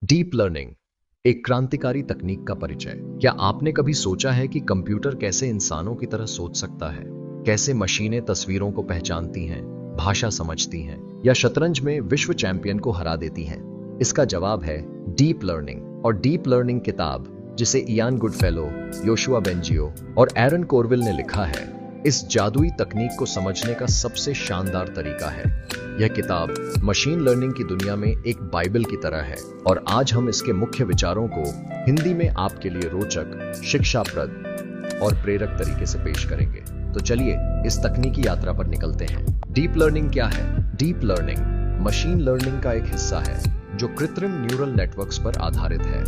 Deep learning एक क्रांतिकारी तकनीक का परिचय। क्या आपने कभी सोचा है कि कंप्यूटर कैसे इंसानों की तरह सोच सकता है? कैसे मशीनें तस्वीरों को पहचानती हैं, भाषा समझती हैं या शतरंज में विश्व चैंपियन को हरा देती हैं? इसका जवाब है डीप लर्निंग। और डीप लर्निंग किताब, जिसे इयान गुडफेलो, योशुआ बेंजियो और एरन कोरविल ने लिखा है, इस जादुई तकनीक को समझने का सबसे शानदार तरीका है। यह किताब मशीन लर्निंग की दुनिया में एक बाइबल की तरह है और आज हम इसके मुख्य विचारों को हिंदी में आपके लिए रोचक, शिक्षाप्रद और प्रेरक तरीके से पेश करेंगे। तो चलिए इस तकनीकी यात्रा पर निकलते हैं। डीप लर्निंग क्या है? डीप लर्निंग मशीन लर्निंग का एक हिस्सा है जो कृत्रिम न्यूरल नेटवर्क्स पर आधारित है।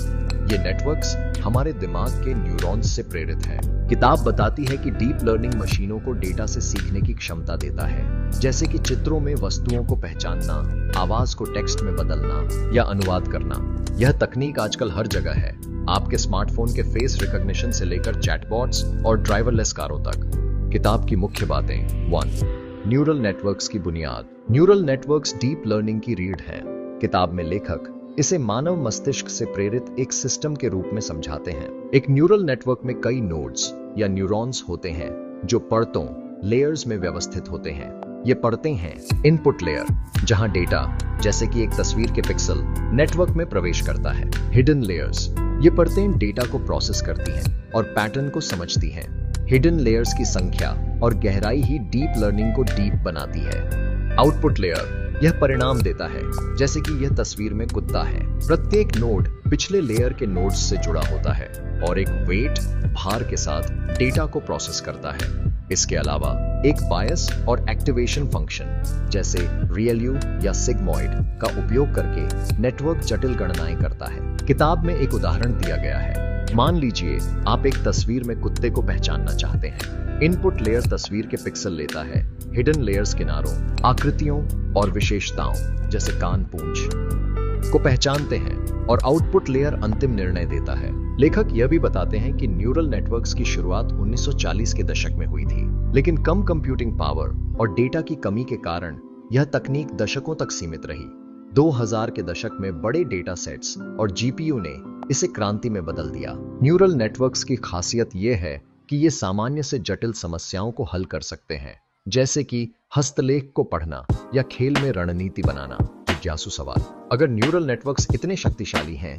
ये नेटवर्क्स हमारे दिमाग के न्यूरॉन्स से प्रेरित है। किताब बताती है कि डीप लर्निंग मशीनों को डेटा से सीखने की क्षमता देता है, जैसे कि चित्रों में वस्तुओं को पहचानना, आवाज को टेक्स्ट में बदलना या अनुवाद करना। यह तकनीक आजकल हर जगह है, आपके स्मार्टफोन के फेस रिकॉग्निशन से लेकर चैटबॉट्स और ड्राइवरलेस कारों तक। किताब की मुख्य बातें। 1. न्यूरल नेटवर्क्स की बुनियाद। न्यूरल नेटवर्क्स डीप लर्निंग की रीढ़ है। किताब में लेखक इसे मानव मस्तिष्क से प्रेरित एक सिस्टम के रूप में समझाते हैं। एक न्यूरल नेटवर्क में कई नोड्स या न्यूरॉन्स होते हैं जो परतों, लेयर्स में व्यवस्थित होते हैं। ये परतें हैं इनपुट लेयर, जहां डेटा, जैसे कि एक तस्वीर के पिक्सल, नेटवर्क में प्रवेश करता है। हिडन लेयर्स, ये परतें डेटा को प्रोसेस करती हैं और पैटर्न को समझती हैं। हिडन लेयर्स की संख्या और गहराई ही डीप लर्निंग को डीप बनाती है। आउटपुट लेयर, यह परिणाम देता है, जैसे कि यह तस्वीर में कुत्ता है। प्रत्येक नोड पिछले लेयर के नोड्स से जुड़ा होता है और एक वेट, भार के साथ डेटा को प्रोसेस करता है। इसके अलावा एक बायस और एक्टिवेशन फंक्शन, जैसे रियलयू या सिग्मॉइड का उपयोग करके नेटवर्क जटिल गणनाएं करता है। किताब में एक उदाहरण दिया गया है। मान लीजिए आप एक तस्वीर में कुत्ते को पहचानना चाहते हैं। इनपुट लेयर तस्वीर के पिक्सल लेता है, हिडन लेयर्स किनारों, आकृतियों और विशेषताओं, जैसे कान, पूंछ को पहचानते हैं और आउटपुट लेयर अंतिम निर्णय देता है। लेखक यह भी बताते हैं कि न्यूरल नेटवर्क्स की शुरुआत 1940 के दशक में हुई थी, लेकिन कम कंप्यूटिंग पावर और डेटा की कमी के कारण यह तकनीक दशकों तक सीमित रही। 2000 के दशक में बड़े डेटा सेट्स और जीपीयू ने इसे क्रांति में बदल दिया। न्यूरल नेटवर्क्स की खासियत यह है कि ये सामान्य से जटिल समस्याओं को हल कर सकते हैं, जैसे कि हस्तलेख को पढ़ना या खेल में रणनीति बनाना। जिज्ञासु सवाल: अगर न्यूरल नेटवर्क्स इतने शक्तिशाली हैं,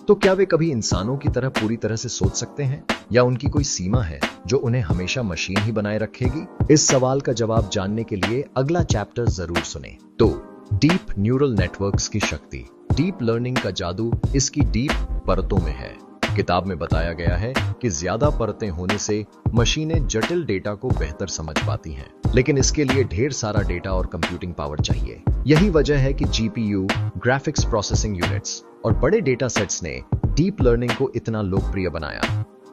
तो क्या वे कभी इंसानों की तरह पूरी तरह से सोच सकते हैं, या उनकी कोई सीमा है जो उन्हें हमेशा मशीन ही बनाए रखेगी? इस सवाल का जवाब जानने के लिए अगला चैप्टर जरूर सुनें। तो डीप न्यूरल नेटवर्क्स की शक्ति। डीप लर्निंग का जादू इसकी डीप परतों में है। किताब में बताया गया है कि ज्यादा परतें होने से मशीनें जटिल डेटा को बेहतर समझ पाती हैं, लेकिन इसके लिए ढेर सारा डेटा और कंप्यूटिंग पावर चाहिए। यही वजह है कि जीपीयू, ग्राफिक्स प्रोसेसिंग यूनिट्स और बड़े डेटा सेट्स ने डीप लर्निंग को इतना लोकप्रिय बनाया।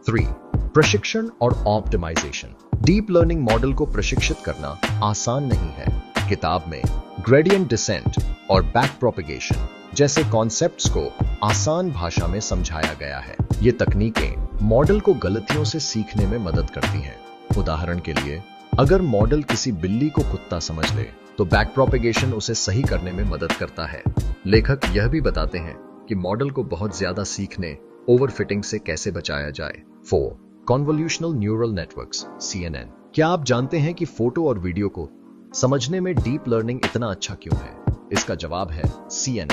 3. प्रशिक्षण और ऑप्टिमाइजेशन। डीप लर्निंग मॉडल को प्रशिक्षित करना आसान नहीं है। किताब में ग्रेडियंट डिसेंट और बैक प्रोपेगेशन जैसे कॉन्सेप्ट्स को आसान भाषा में समझाया गया है। ये तकनीकें मॉडल को गलतियों से सीखने में मदद करती हैं। उदाहरण के लिए, अगर मॉडल किसी बिल्ली को कुत्ता समझ ले, तो बैक प्रोपेगेशन उसे सही करने में मदद करता है। लेखक यह भी बताते हैं कि मॉडल को बहुत ज्यादा सीखने, ओवरफिटिंग से कैसे बचाया जाए। 4. Convolutional neural networks, CNN। क्या आप जानते हैं कि फोटो और वीडियो को समझने में डीप लर्निंग इतना अच्छा क्यों है? इसका जवाब है CNN।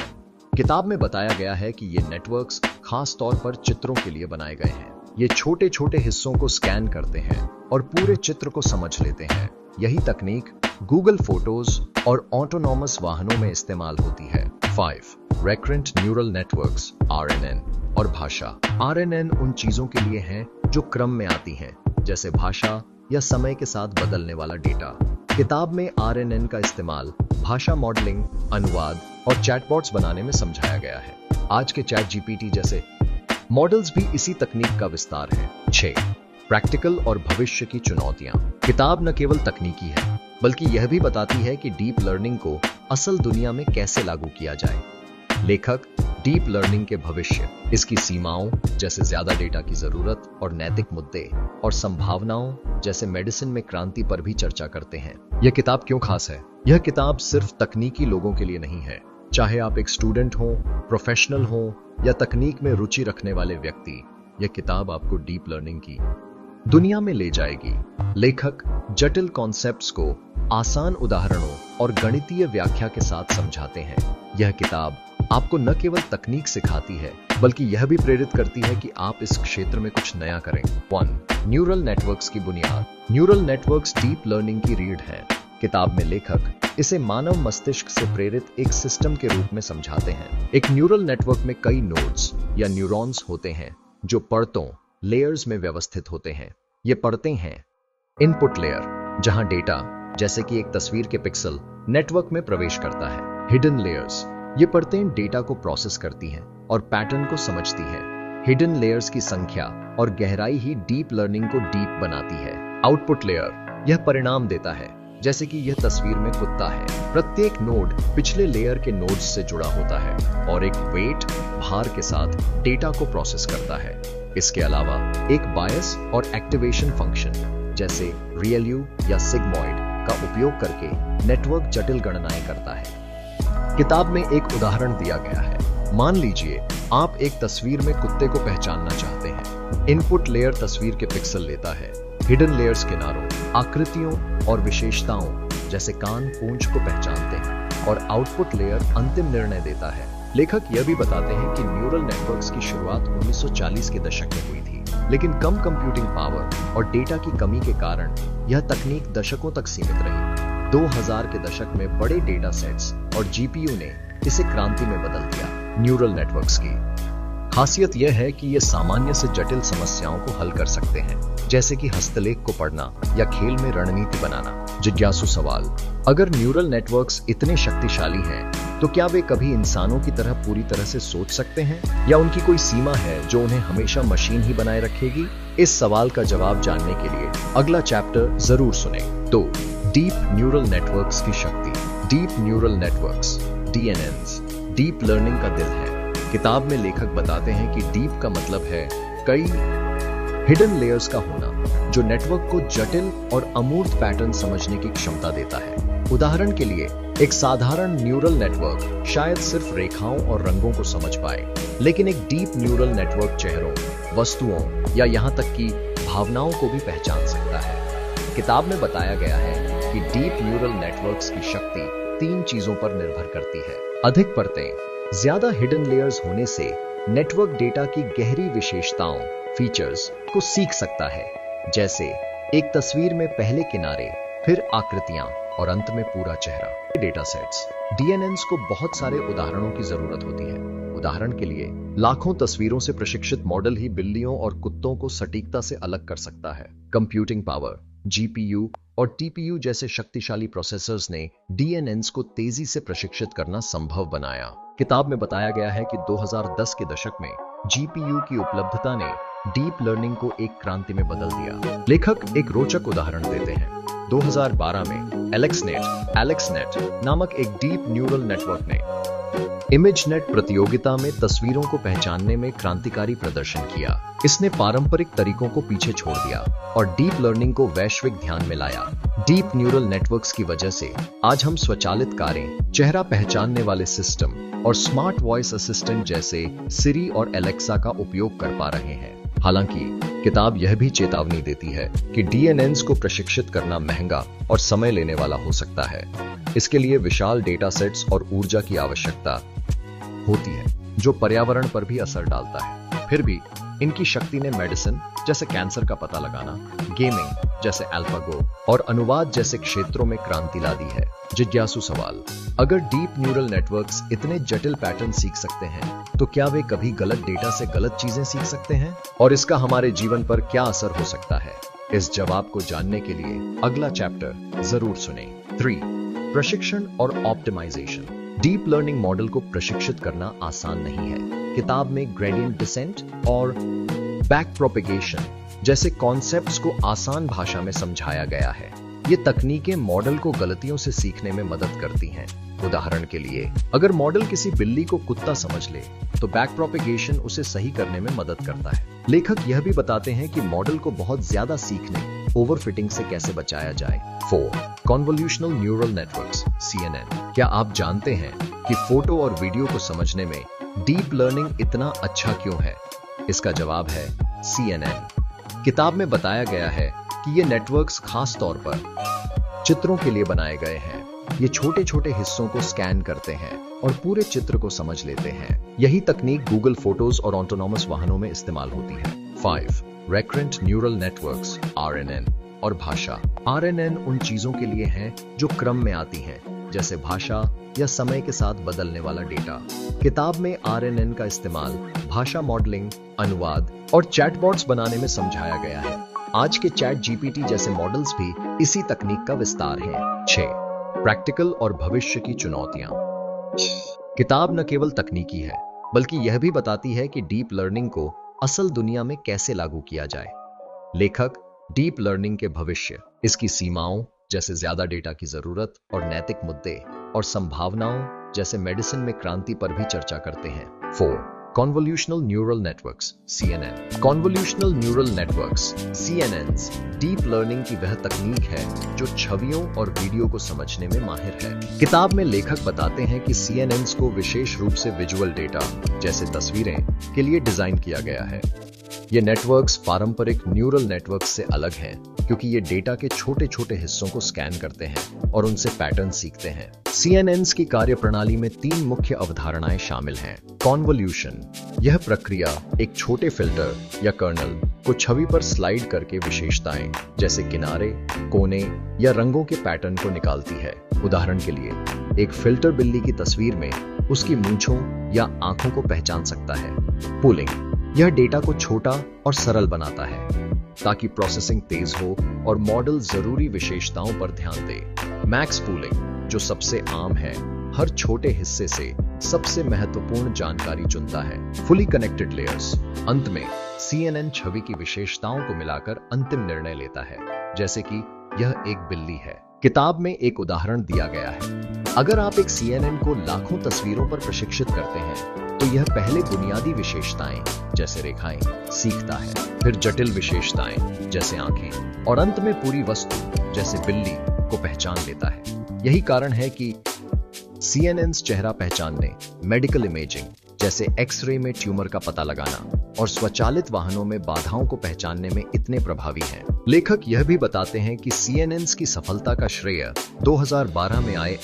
किताब में बताया गया है कि ये नेटवर्क्स खास तौर पर चित्रों के लिए बनाए गए हैं। ये छोटे छोटे हिस्सों को स्कैन करते हैं और पूरे चित्र को समझ लेते हैं। यही तकनीक गूगल फोटोज और ऑटोनॉमस वाहनों में इस्तेमाल होती है। 5. रेकरेंट न्यूरल नेटवर्क्स, RNN और भाषा। RNN उन चीजों के लिए हैं जो क्रम में आती हैं, जैसे भाषा या समय के साथ बदलने वाला डेटा। किताब में RNN का इस्तेमाल भाषा मॉडलिंग, अनुवाद और चैटबॉट्स बनाने में समझाया गया है। आज के चैट जीपीटी जैसे मॉडल्स भी इसी तकनीक का विस्तार है। 6. प्रैक्टिकल और भविष्य की चुनौतियां। किताब न केवल तकनीकी है, बल्कि यह भी बताती है कि डीप लर्निंग को असल दुनिया में कैसे लागू किया जाए। लेखक डीप लर्निंग के भविष्य, इसकी सीमाओं जैसे ज्यादा डेटा की जरूरत और नैतिक मुद्दे, और संभावनाओं जैसे मेडिसिन में क्रांति पर भी चर्चा करते हैं। यह किताब क्यों खास है? यह किताब सिर्फ तकनीकी लोगों के लिए नहीं है, चाहे आप एक स्टूडेंट हो, प्रोफेशनल हो या तकनीक में रुचि रखने वाले व्यक्ति, यह किताब आपको डीप लर्निंग की दुनिया में ले जाएगी। लेखक जटिल कॉन्सेप्ट्स को आसान उदाहरणों और गणितीय व्याख्या के साथ समझाते हैं। यह किताब आपको न केवल तकनीक सिखाती है, बल्कि यह भी प्रेरित करती है कि आप इस क्षेत्र में कुछ नया करें। 1. न्यूरल नेटवर्क्स की बुनियाद। न्यूरल नेटवर्क्स डीप लर्निंग की रीढ़ है। किताब में लेखक इसे मानव मस्तिष्क से प्रेरित एक सिस्टम के रूप में समझाते हैं। एक न्यूरल नेटवर्क में कई नोड्स या न्यूरॉन्स होते हैं जो परतों लेयर्स में व्यवस्थित होते हैं। ये परतें हैं इनपुट लेयर, जहां डेटा जैसे कि एक तस्वीर के पिक्सल नेटवर्क में प्रवेश करता है। हिडन लेयर्स, ये परतें डेटा को प्रोसेस करती हैं और पैटर्न को समझती हैं। हिडन लेयर्स की संख्या और गहराई ही डीप लर्निंग को डीप बनाती है। आउटपुट लेयर, यह परिणाम देता है, जैसे कि यह तस्वीर में कुत्ता है। प्रत्येक नोड पिछले लेयर के नोड्स से जुड़ा होता है और एक वेट भार के साथ डेटा को प्रोसेस करता है। इसके अलावा एक बायस और एक्टिवेशन फंक्शन जैसे रियल्यू या सिग्मॉइड का उपयोग करके नेटवर्क जटिल गणनाएं करता है। किताब में एक उदाहरण दिया गया है। मान लीजिए आप एक तस्वीर में कुत्ते को पहचानना चाहते हैं। इनपुट लेयर तस्वीर के पिक्सल लेता है। हिडन लेयर्स किनारों, आकृतियों और विशेषताओं जैसे कान, पूंछ को पहचानते हैं और आउटपुट लेयर अंतिम निर्णय देता है। लेखक यह भी बताते हैं कि न्यूरल नेटवर्क्स की शुरुआत 1940 के दशक में हुई थी, लेकिन कम कंप्यूटिंग पावर और डेटा की कमी के कारण यह तकनीक दशकों तक सीमित रही। 2000 के दशक में बड़े डेटा सेट्स और जीपीयू ने इसे क्रांति में बदल दिया। न्यूरल नेटवर्क्स की खासियत यह है कि ये सामान्य से जटिल समस्याओं को हल कर सकते हैं, जैसे कि हस्तलेख को पढ़ना या खेल में रणनीति बनाना। जिज्ञासु सवाल, अगर न्यूरल नेटवर्क्स इतने शक्तिशाली हैं, तो क्या वे कभी इंसानों की तरह पूरी तरह से सोच सकते हैं, या उनकी कोई सीमा है जो उन्हें हमेशा मशीन ही बनाए रखेगी? इस सवाल का जवाब जानने के लिए अगला चैप्टर जरूर सुने। 2. डीप न्यूरल नेटवर्क्स की शक्ति। Deep neural networks DNNs deep learning का दिल है। किताब में लेखक बताते हैं कि डीप का मतलब है कई हिडन लेयर्स का होना, जो नेटवर्क को जटिल और अमूर्त पैटर्न समझने की क्षमता देता है। उदाहरण के लिए, एक साधारण न्यूरल नेटवर्क शायद सिर्फ रेखाओं और रंगों को समझ पाए, लेकिन एक डीप न्यूरल नेटवर्क चेहरों, वस्तुओं या यहां तक कि भावनाओं को भी पहचान सकता है। किताब में बताया गया है कि डीप न्यूरल नेटवर्क्स की शक्ति 3 चीजों पर निर्भर करती है। अधिक परतें, ज्यादा हिडन लेयर्स होने से नेटवर्क डेटा की गहरी विशेषताओं, फीचर्स को सीख सकता है, जैसे एक तस्वीर में पहले किनारे, फिर आकृतियां और अंत में पूरा चेहरा। डेटा सेट्स DNNs को बहुत सारे उदाहरणों की जरूरत होती है। उदाहरण के लिए, लाखों तस्वीरों से प्रशिक्षित मॉडल ही बिल्लियों और कुत्तों को सटीकता से अलग कर सकता है। कंप्यूटिंग पावर, GPU और TPU जैसे शक्तिशाली प्रोसेसर्स ने DNNs को तेजी से प्रशिक्षित करना संभव बनाया। किताब में बताया गया है कि 2010 के दशक में GPU की उपलब्धता ने डीप लर्निंग को एक क्रांति में बदल दिया। लेखक एक रोचक उदाहरण देते हैं। 2012 में AlexNet नामक एक डीप न्यूरल नेटवर्क ने इमेजनेट प्रतियोगिता में तस्वीरों को पहचानने में क्रांतिकारी प्रदर्शन किया। इसने पारंपरिक तरीकों को पीछे छोड़ दिया और डीप लर्निंग को वैश्विक ध्यान में लाया। डीप न्यूरल नेटवर्क्स की वजह से आज हम स्वचालित कारें, चेहरा पहचानने वाले सिस्टम और स्मार्ट वॉइस असिस्टेंट जैसे सिरी और एलेक्सा का उपयोग कर पा रहे हैं। हालांकि किताब यह भी चेतावनी देती है कि DNNs को प्रशिक्षित करना महंगा और समय लेने वाला हो सकता है। इसके लिए विशाल डेटा सेट्स और ऊर्जा की आवश्यकता होती है, जो पर्यावरण पर भी असर डालता है। फिर भी इनकी शक्ति ने मेडिसिन जैसे कैंसर का पता लगाना, गेमिंग जैसे AlphaGo और अनुवाद जैसे क्षेत्रों में क्रांति ला दी है। जिज्ञासु सवाल, अगर डीप न्यूरल नेटवर्क्स इतने जटिल पैटर्न सीख सकते हैं, तो क्या वे कभी गलत डेटा से गलत चीजें सीख सकते हैं? और इसका हमारे जीवन पर क्या असर हो सकता है? इस जवाब को जानने के लिए अगला चैप्टर जरूर सुने। 3. प्रशिक्षण और ऑप्टिमाइजेशन। डीप लर्निंग मॉडल को प्रशिक्षित करना आसान नहीं है। किताब में ग्रेडियंट डिसेंट और बैक प्रोपेगेशन जैसे कॉन्सेप्ट्स को आसान भाषा में समझाया गया है। ये तकनीकें मॉडल को गलतियों से सीखने में मदद करती हैं। उदाहरण के लिए, अगर मॉडल किसी बिल्ली को कुत्ता समझ ले, तो बैक प्रोपेगेशन उसे सही करने में मदद करता है। लेखक यह भी बताते हैं कि मॉडल को बहुत ज्यादा सीखने, ओवरफिटिंग से कैसे बचाया जाए। 4. Convolutional neural networks CNN। क्या आप जानते हैं कि फोटो और वीडियो को समझने में डीप लर्निंग इतना अच्छा क्यों है? इसका जवाब है CNN। किताब में बताया गया है कि ये नेटवर्क्स खास तौर पर चित्रों के लिए बनाए गए हैं। ये छोटे छोटे हिस्सों को स्कैन करते हैं और पूरे चित्र को समझ लेते हैं। यही तकनीक गूगल फोटोज और ऑटोनॉमस वाहनों में इस्तेमाल होती है। 5. रेकरेंट न्यूरल नेटवर्क्स RNN और भाषा। RNN उन चीजों के लिए है जो क्रम में आती हैं, जैसे भाषा या समय के साथ बदलने वाला डेटा। किताब में RNN का इस्तेमाल भाषा मॉडलिंग, अनुवाद और चैटबॉट्स बनाने में समझाया गया है। आज के ChatGPT जैसे मॉडल्स भी इसी तकनीक का विस्तार हैं। 6. प्रैक्टिकल और भविष्य की चुनौतियां। किताब न केवल तकनीकी है, बल्कि यह भी बताती है कि डीप लर्निंग को असल दुनिया में कैसे लागू किया जाए। लेखक डीप लर्निंग के भविष्य, इसकी सीमाओं जैसे ज्यादा डेटा की जरूरत और नैतिक मुद्दे, और संभावनाओं जैसे मेडिसिन में क्रांति पर भी चर्चा करते हैं। 4. Convolutional neural networks CNN। Convolutional neural networks CNNs deep learning की वह तकनीक है जो छवियों और वीडियो को समझने में माहिर है। किताब में लेखक बताते हैं कि CNNs को विशेष रूप से विजुअल डेटा जैसे तस्वीरें के लिए डिजाइन किया गया है। ये नेटवर्क्स पारंपरिक न्यूरल नेटवर्क्स से अलग हैं क्योंकि ये डेटा के छोटे छोटे हिस्सों को स्कैन करते हैं और उनसे पैटर्न सीखते हैं। CNNs की कार्यप्रणाली में 3 मुख्य अवधारणाएं शामिल हैं। कॉन्वोल्यूशन, यह प्रक्रिया एक छोटे फिल्टर या कर्नल को छवि पर स्लाइड करके विशेषताएं जैसे किनारे, कोने या रंगों के पैटर्न को निकालती है। उदाहरण के लिए, एक फिल्टर बिल्ली की तस्वीर में उसकी मूंछों या आंखों को पहचान सकता है। पूलिंग, यह डेटा को छोटा और सरल बनाता है ताकि प्रोसेसिंग तेज हो और मॉडल जरूरी विशेषताओं पर ध्यान दे। मैक्स पूलिंग, जो सबसे आम है, हर छोटे हिस्से से सबसे महत्वपूर्ण जानकारी चुनता है। फुली कनेक्टेड लेयर्स, अंत में CNN छवि की विशेषताओं को मिलाकर अंतिम निर्णय लेता है, जैसे कि यह एक बिल्ली है। किताब में एक उदाहरण दिया गया है। अगर आप एक CNN को लाखों तस्वीरों पर प्रशिक्षित करते हैं तो यह पहले बुनियादी विशेषताएं जैसे रेखाएं सीखता है, फिर जटिल विशेषताएं जैसे आंखें, और अंत में पूरी वस्तु जैसे बिल्ली को पहचान लेता है। यही कारण है कि CNNs चेहरा पहचानने, मेडिकल इमेजिंग जैसे एक्सरे में ट्यूमर का पता लगाना और स्वचालित वाहनों में बाधाओं को पहचानने में इतने प्रभावी हैं। लेखक यह भी बताते हैं कि CNNs की सफलता का श्रेय 2012 में आए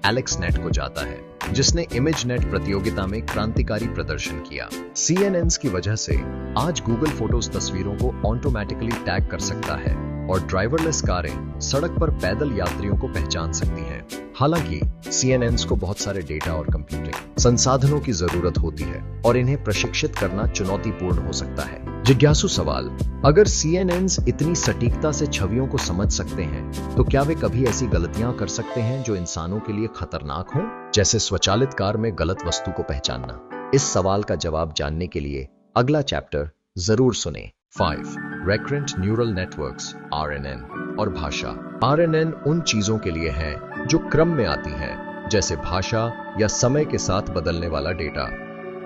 AlexNet को जाता है, जिसने ImageNet प्रतियोगिता में क्रांतिकारी प्रदर्शन किया। CNNs की वजह से आज गूगल फोटोज तस्वीरों को ऑटोमेटिकली टैग कर सकता है और ड्राइवरलेस कारें सड़क पर पैदल यात्रियों को पहचान सकती हैं। हालांकि CNNs को बहुत सारे डेटा और कंप्यूटिंग संसाधनों की जरूरत होती है और इन्हें प्रशिक्षित करना चुनौतीपूर्ण हो सकता है। जिज्ञासु सवाल, अगर CNNs इतनी सटीकता से छवियों को समझ सकते हैं तो क्या वे कभी ऐसी गलतियां कर सकते हैं जो इंसानों के लिए खतरनाक हों, जैसे स्वचालित कार में गलत वस्तु को पहचानना? इस सवाल का जवाब जानने के लिए अगला चैप्टर जरूर सुने। 5. रेकरेंट न्यूरल नेटवर्क्स RNN और भाषा। RNN उन चीजों के लिए है जो क्रम में आती हैं, जैसे भाषा या समय के साथ बदलने वाला डेटा।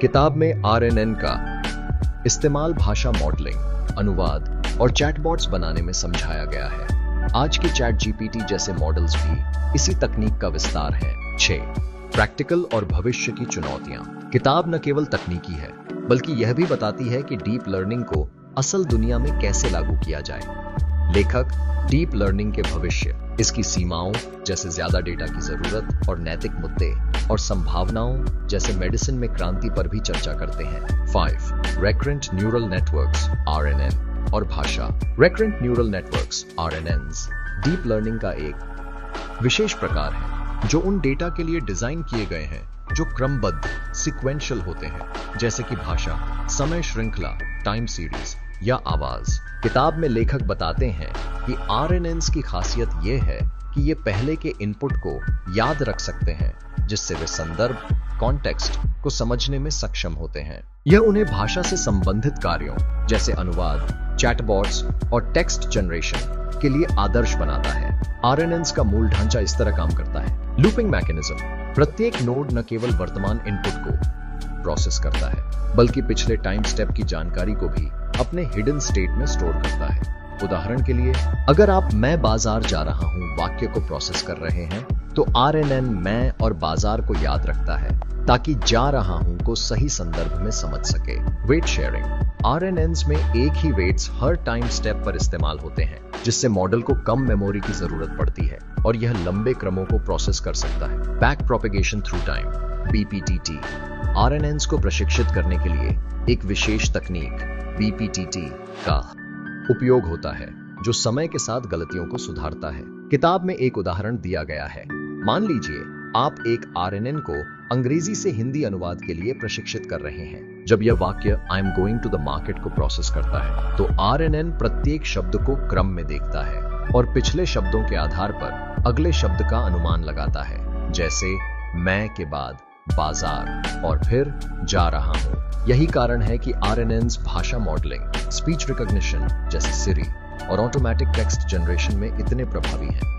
किताब में RNN का इस्तेमाल भाषा मॉडलिंग, अनुवाद और चैटबॉट्स बनाने में समझाया गया है। आज के ChatGPT जैसे मॉडल्स भी इसी तकनीक का विस्तार है। 6. प्रैक्टिकल और भविष्य की चुनौतियां। किताब न केवल तकनीकी है, बल्कि यह भी बताती है कि डीप लर्निंग को असल दुनिया में कैसे लागू किया जाए। लेखक डीप लर्निंग के भविष्य, इसकी सीमाओं जैसे ज्यादा डेटा की जरूरत और नैतिक मुद्दे, और संभावनाओं जैसे मेडिसिन में क्रांति पर भी चर्चा करते हैं। 5. रेकरेंट न्यूरल नेटवर्क्स RNN और भाषा। Recurrent neural networks RNNs deep learning का एक विशेष प्रकार है जो उन डेटा के लिए डिजाइन किए गए हैं जो क्रमबद्ध सीक्वेंशियल होते हैं, जैसे कि भाषा, समय श्रृंखला, टाइम सीरीज या आवाज। किताब में लेखक बताते हैं कि RNNs की खासियत यह है कि ये पहले के इनपुट को याद रख सकते हैं, जिससे वे संदर्भ, कॉन्टेक्स्ट को समझने में सक्षम होते हैं। यह उन्हें भाषा से संबंधित कार्यों जैसे अनुवाद, चैटबॉट्स और टेक्स्ट जनरेशन के लिए आदर्श बनाता है। RNNs का मूल ढांचा इस तरह काम करता है। लूपिंग मैकेनिज्म, प्रत्येक नोड न केवल वर्तमान इनपुट को प्रोसेस करता है, बल्कि पिछले टाइम स्टेप की जानकारी को भी अपने हिडन स्टेट में स्टोर करता है। उदाहरण के लिए, अगर आप मैं बाजार जा रहा हूं वाक्य को प्रोसेस कर रहे हैं, तो RNN मैं और बाजार को याद रखता है ताकि जा रहा हूं को सही संदर्भ में समझ सके। वेट शेयरिंग, RNNs में एक he waits her time step पर इस्तेमाल होते हैं, जिससे मॉडल को कम मेमोरी की जरूरत पड़ती है और यह लंबे क्रमों को प्रोसेस कर सकता है। Back propagation through time, BPTT, RNNs को प्रशिक्षित करने के लिए एक विशेष तकनीक BPTT का उपयोग होता है, जो समय के साथ गलतियों को सुधारता है। किताब में एक उदाहरण दिया गया है। मान लीजिए आप एक RNN को अंग्रेजी से हिंदी अनुवाद के लिए प्रशिक्षित कर रहे हैं। जब यह वाक्य I am going to the market को प्रोसेस करता है, तो RNN प्रत्येक शब्द को क्रम में देखता है और पिछले शब्दों के आधार पर अगले शब्द का अनुमान लगाता है, जैसे मैं के बाद बाजार और फिर जा रहा हूं। यही कारण है कि RNNs भाषा मॉडलिंग, स्पीच रिकॉग्निशन जैसे सिरी और ऑटोमेटिक टेक्स्ट जनरेशन में इतने प्रभावी हैं।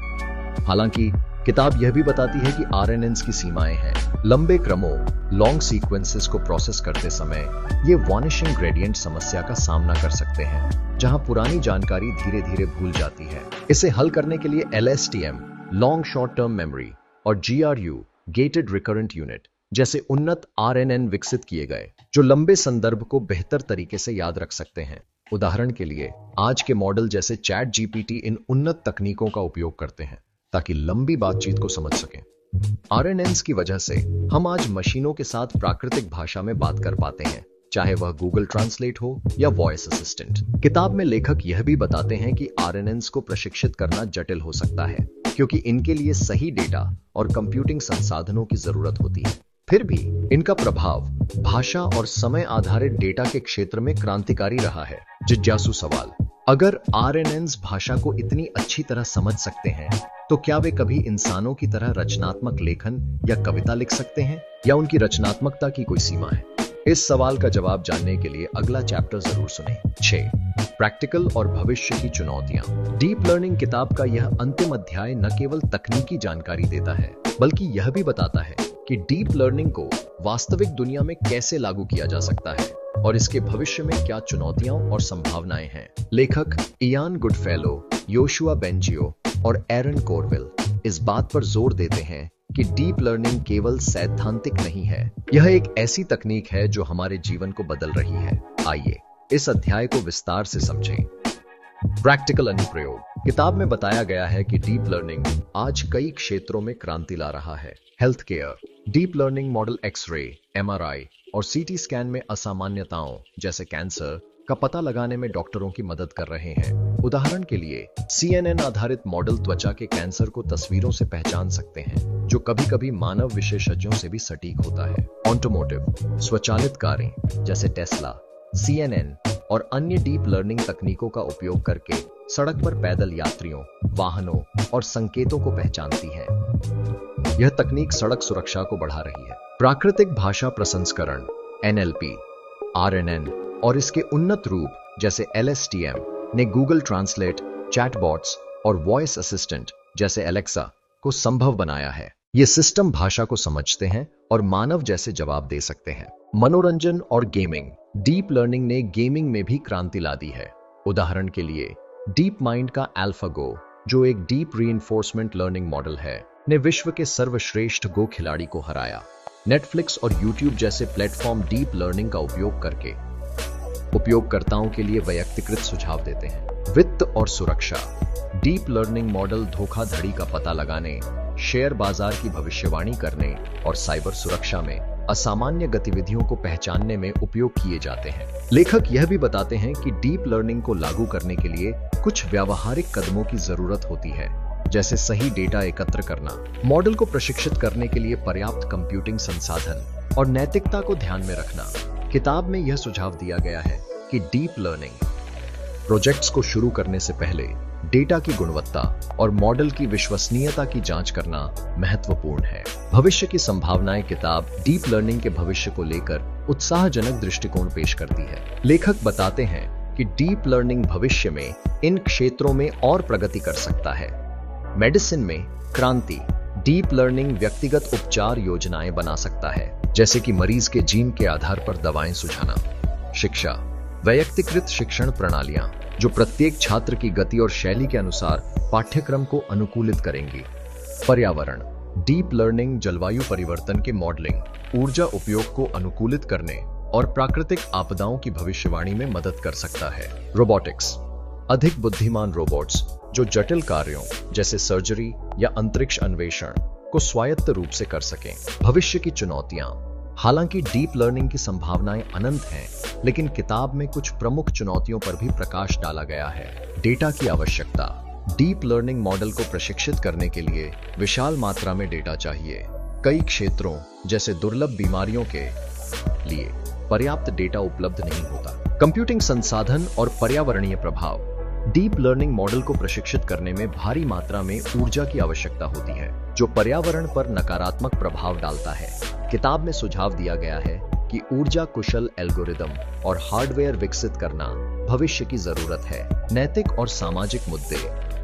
हालांकि किताब यह भी बताती है कि RNNs की सीमाएं हैं। लंबे क्रमों, लॉन्ग सीक्वेंसेस को प्रोसेस करते समय ये वानिशिंग ग्रेडियंट समस्या का सामना कर सकते हैं, जहां पुरानी जानकारी धीरे धीरे भूल जाती है। इसे हल करने के लिए LSTM, long short term memory, और GRU, गेटेड रिकरेंट यूनिट जैसे उन्नत RNN विकसित किए गए, जो लंबे संदर्भ को बेहतर तरीके से याद रख सकते हैं। उदाहरण के लिए, आज के मॉडल जैसे ChatGPT इन उन्नत तकनीकों का उपयोग करते हैं ताकि लंबी बातचीत को समझ सकें। RNNs की वजह से हम आज मशीनों के साथ प्राकृतिक भाषा में बात कर पाते हैं, चाहे वह गूगल ट्रांसलेट हो या वॉइस असिस्टेंट। किताब में लेखक यह भी बताते हैं कि RNNs को प्रशिक्षित करना जटिल हो सकता है, क्योंकि इनके लिए सही डेटा और कंप्यूटिंग संसाधनों की जरूरत होती है। फिर भी इनका प्रभाव भाषा और समय आधारित डेटा के क्षेत्र में क्रांतिकारी रहा है। जिज्ञासु सवाल, अगर RNNs भाषा को इतनी अच्छी तरह समझ सकते हैं, तो क्या वे कभी इंसानों की तरह रचनात्मक लेखन या कविता लिख सकते हैं, या उनकी रचनात्मकता की कोई सीमा है? इस सवाल का जवाब जानने के लिए अगला चैप्टर जरूर सुनें। 6. प्रैक्टिकल और भविष्य की चुनौतियां। डीप लर्निंग किताब का यह अंतिम अध्याय न केवल तकनीकी जानकारी देता है, बल्कि यह भी बताता है कि डीप लर्निंग को वास्तविक दुनिया में कैसे लागू किया जा सकता है और इसके भविष्य में क्या चुनौतियां और संभावनाएं हैं। लेखक इयान गुडफेलो, योशुआ बेंजियो और एरन कोरविल इस बात पर जोर देते हैं कि डीप लर्निंग केवल सैद्धांतिक नहीं है, यह एक ऐसी तकनीक है जो हमारे जीवन को बदल रही है। आइए इस अध्याय को विस्तार से समझें। प्रैक्टिकल अनुप्रयोग। किताब में बताया गया है कि डीप लर्निंग आज कई क्षेत्रों में क्रांति ला रहा है। Health care, deep learning model x-ray, MRI और CT स्कैन में असामान्यताओं जैसे कैंसर का पता लगाने में डॉक्टरों की मदद कर रहे हैं। उदाहरण के लिए, CNN आधारित मॉडल त्वचा के कैंसर को तस्वीरों से पहचान सकते हैं, जो कभी-कभी मानव विशेषज्ञों से भी सटीक होता है। ऑटोमोटिव, स्वचालित कारें जैसे टेस्ला, CNN और अन्य डीप लर्निंग तकनीकों का उपयोग करके सड़क पर पैदल यात्रियों, वाहनों और संकेतों को पहचानती है। यह तकनीक सड़क सुरक्षा को बढ़ा रही है। प्राकृतिक भाषा प्रसंस्करण NLP, RNN और इसके उन्नत रूप जैसे LSTM ने गूगल ट्रांसलेट, चैटबॉट्स और वॉइस असिस्टेंट जैसे एलेक्सा को संभव बनाया है। ये सिस्टम भाषा को समझते हैं और मानव जैसे जवाब दे सकते हैं। मनोरंजन और गेमिंग। डीप लर्निंग ने गेमिंग में भी क्रांति ला दी है। उदाहरण के लिए, डीप माइंड का AlphaGo, जो एक डीप रीइंफोर्समेंट लर्निंग मॉडल है, ने विश्व के सर्वश्रेष्ठ गो खिलाड़ी को हराया। नेटफ्लिक्स और यूट्यूब जैसे प्लेटफॉर्म डीप लर्निंग का उपयोग करके उपयोगकर्ताओं के लिए वैयक्तिकृत सुझाव देते हैं। वित्त और सुरक्षा। डीप लर्निंग मॉडल धोखाधड़ी का पता लगाने, शेयर बाजार की भविष्यवाणी करने और साइबर सुरक्षा में असामान्य गतिविधियों को पहचानने में उपयोग किए जाते हैं। लेखक यह भी बताते हैं कि डीप लर्निंग को लागू करने के लिए कुछ व्यावहारिक कदमों की जरूरत होती है, जैसे सही डेटा एकत्र करना, मॉडल को प्रशिक्षित करने के लिए पर्याप्त कंप्यूटिंग संसाधन और नैतिकता को ध्यान में रखना। किताब में यह सुझाव दिया गया है कि डीप लर्निंग प्रोजेक्ट्स को शुरू करने से पहले डेटा की गुणवत्ता और मॉडल की विश्वसनीयता की जांच करना महत्वपूर्ण है। भविष्य की संभावनाएं। किताब डीप लर्निंग के भविष्य को लेकर उत्साहजनक दृष्टिकोण पेश करती है। लेखक बताते हैं कि डीप लर्निंग भविष्य में इन क्षेत्रों में और प्रगति कर सकता है। मेडिसिन में क्रांति। डीप लर्निंग व्यक्तिगत उपचार योजनाएं बना सकता है, जैसे कि मरीज के जीन के आधार पर दवाएं सुझाना। शिक्षा। वैयक्तिकृत शिक्षण प्रणालियां जो प्रत्येक छात्र की गति और शैली के अनुसार पाठ्यक्रम को अनुकूलित करेंगी। पर्यावरण, डीप लर्निंग जलवायु परिवर्तन के मॉडलिंग, ऊर्जा उपयोग को अनुकूलित करने और प्राकृतिक आपदाओं की भविष्यवाणी में मदद कर सकता है। रोबोटिक्स, अधिक बुद्धिमान रोबोट्स जो जटिल कार्यों जैसे सर्जरी या अंतरिक्ष अन्वेषण को स्वायत्त रूप से कर सकें। भविष्य की चुनौतियां, हालांकि डीप लर्निंग की संभावनाएं अनंत हैं, लेकिन किताब में कुछ प्रमुख चुनौतियों पर भी प्रकाश डाला गया है। डेटा की आवश्यकता, डीप लर्निंग मॉडल को प्रशिक्षित करने के लिए विशाल मात्रा में डेटा चाहिए। कई क्षेत्रों जैसे दुर्लभ बीमारियों के लिए पर्याप्त डेटा उपलब्ध नहीं होता। कंप्यूटिंग संसाधन और पर्यावरणीय प्रभाव, डीप लर्निंग मॉडल को प्रशिक्षित करने में भारी मात्रा में ऊर्जा की आवश्यकता होती है, जो पर्यावरण पर नकारात्मक प्रभाव डालता है। किताब में सुझाव दिया गया है कि ऊर्जा कुशल एल्गोरिदम और हार्डवेयर विकसित करना भविष्य की जरूरत है। नैतिक और सामाजिक मुद्दे,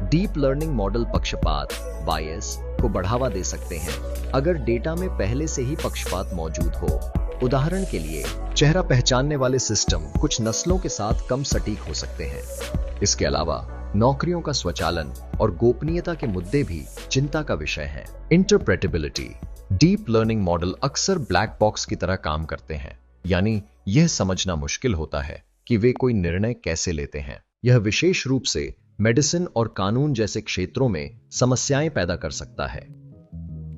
डीप लर्निंग मॉडल पक्षपात, बायस को बढ़ावा दे सकते हैं अगर डेटा में पहले से ही पक्षपात मौजूद हो। उदाहरण के लिए, चेहरा पहचानने वाले सिस्टम कुछ नस्लों के साथ कम सटीक हो सकते हैं। इसके अलावा नौकरियों का स्वचालन और गोपनीयता के मुद्दे भी चिंता का विषय हैं। इंटरप्रेटेबिलिटी, डीप लर्निंग मॉडल अक्सर ब्लैक बॉक्स की तरह काम करते हैं, यानी यह समझना मुश्किल होता है कि वे कोई निर्णय कैसे लेते हैं। यह विशेष रूप से मेडिसिन और कानून जैसे क्षेत्रों में समस्याएं पैदा कर सकता है।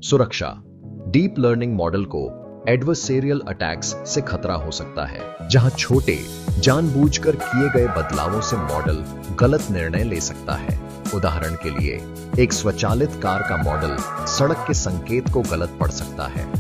सुरक्षा, डीप लर्निंग मॉडल को एडवर्सेरियल अटैक्स से खतरा हो सकता है, जहां छोटे जानबूझकर किए गए बदलावों से मॉडल गलत निर्णय ले सकता है। उदाहरण के लिए, एक स्वचालित कार का मॉडल सड़क के संकेत को गलत पढ़ सकता है।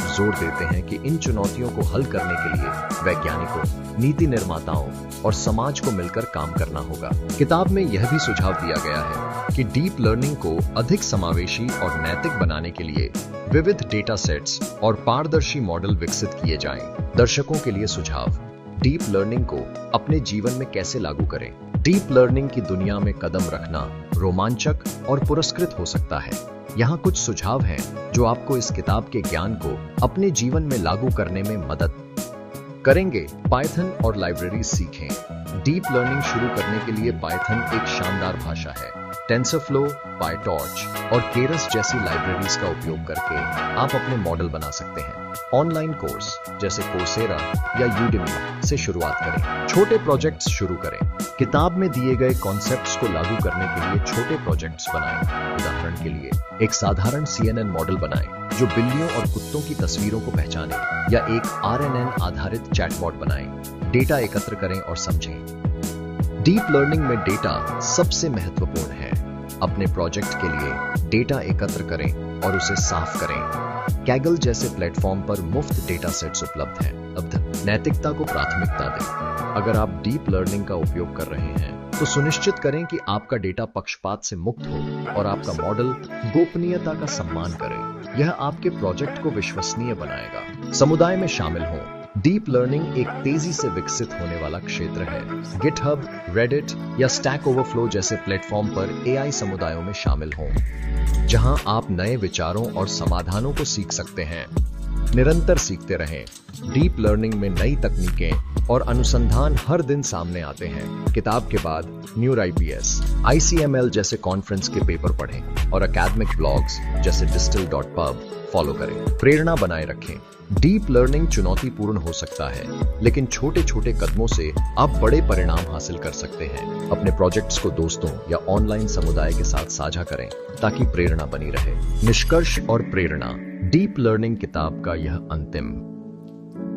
जोर देते हैं कि इन चुनौतियों को हल करने के लिए वैज्ञानिकों, नीति निर्माताओं और समाज को मिलकर काम करना होगा। किताब में यह भी सुझाव दिया गया है कि डीप लर्निंग को अधिक समावेशी और नैतिक बनाने के लिए विविध डेटा सेट्स और पारदर्शी मॉडल विकसित किए जाएं। दर्शकों के लिए सुझाव, डीप लर्निंग को अपने जीवन में कैसे लागू करें। डीप लर्निंग की दुनिया में कदम रखना रोमांचक और पुरस्कृत हो सकता है। यहाँ कुछ सुझाव हैं जो आपको इस किताब के ज्ञान को अपने जीवन में लागू करने में मदद करेंगे। पाइथन और लाइब्रेरी सीखें। डीप लर्निंग शुरू करने के लिए पाइथन एक शानदार भाषा है। टेंसरफ्लो, पायटॉर्च और केरस जैसी लाइब्रेरीज का उपयोग करके आप अपने मॉडल बना सकते हैं। ऑनलाइन कोर्स जैसे कोर्सेरा या यूडेमी से शुरुआत करें। छोटे प्रोजेक्ट्स शुरू करें। किताब में दिए गए कॉन्सेप्ट्स को लागू करने के लिए छोटे प्रोजेक्ट्स बनाएं। उदाहरण के लिए, एक साधारण CNN मॉडल बनाएं जो बिल्लियों और कुत्तों की तस्वीरों को पहचाने, या एक RNN आधारित चैटबॉट बनाएं। डेटा एकत्र करें और समझें। डीप लर्निंग में डेटा सबसे महत्वपूर्ण है। अपने प्रोजेक्ट के लिए डेटा एकत्र करें और उसे साफ करें। कैगल जैसे प्लेटफॉर्म पर मुफ्त डेटा सेट्स उपलब्ध हैं। अब नैतिकता को प्राथमिकता दें। अगर आप डीप लर्निंग का उपयोग कर रहे हैं तो सुनिश्चित करें कि आपका डेटा पक्षपात से मुक्त हो और आपका मॉडल गोपनीयता का सम्मान करे। यह आपके प्रोजेक्ट को विश्वसनीय बनाएगा। समुदाय में शामिल हों। डीप लर्निंग एक तेजी से विकसित होने वाला क्षेत्र है। गिटहब, रेडिट या स्टैक ओवरफ्लो जैसे प्लेटफॉर्म पर AI समुदायों में शामिल हों, जहां आप नए विचारों और समाधानों को सीख सकते हैं। निरंतर सीखते रहें। डीप लर्निंग में नई तकनीकें और अनुसंधान हर दिन सामने आते हैं। किताब के बाद NeurIPS, ICML जैसे कॉन्फ्रेंस के पेपर पढ़ें और एकेडमिक ब्लॉग्स जैसे distill.pub फॉलो करें। प्रेरणा बनाए रखें। डीप लर्निंग चुनौतीपूर्ण हो सकता है, लेकिन छोटे छोटे कदमों से आप बड़े परिणाम हासिल कर सकते हैं। अपने प्रोजेक्ट्स को दोस्तों या ऑनलाइन समुदाय के साथ साझा करें ताकि प्रेरणा बनी रहे। निष्कर्ष और प्रेरणा। डीप लर्निंग किताब का यह अंतिम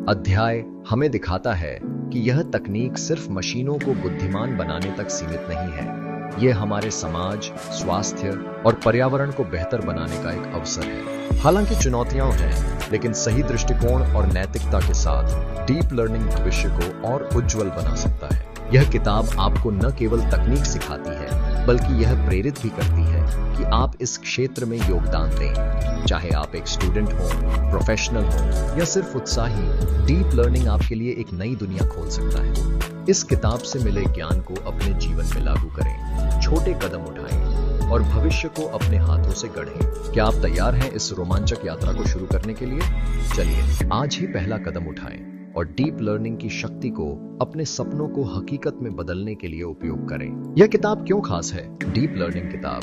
अध्याय हमें दिखाता है कि यह तकनीक सिर्फ मशीनों को बुद्धिमान बनाने तक सीमित नहीं है। यह हमारे समाज, स्वास्थ्य और पर्यावरण को बेहतर बनाने का एक अवसर है। हालांकि चुनौतियां हैं, लेकिन सही दृष्टिकोण और नैतिकता के साथ डीप लर्निंग भविष्य को और उज्जवल बना सकता है। यह किताब आपको न केवल तकनीक सिखाती है, बल्कि यह प्रेरित भी करती है कि आप इस क्षेत्र में योगदान दें। चाहे आप एक स्टूडेंट हो, प्रोफेशनल हो या सिर्फ उत्साही, डीप लर्निंग आपके लिए एक नई दुनिया खोल सकता है। इस किताब से मिले ज्ञान को अपने जीवन में लागू करें, छोटे कदम उठाएं और भविष्य को अपने हाथों से गढ़ें। क्या आप तैयार हैं इस रोमांचक यात्रा को शुरू करने के लिए? चलिए आज ही पहला कदम उठाएं। और डीप लर्निंग की शक्ति को अपने सपनों को हकीकत में बदलने के लिए उपयोग करें। यह किताब क्यों खास है? डीप लर्निंग किताब,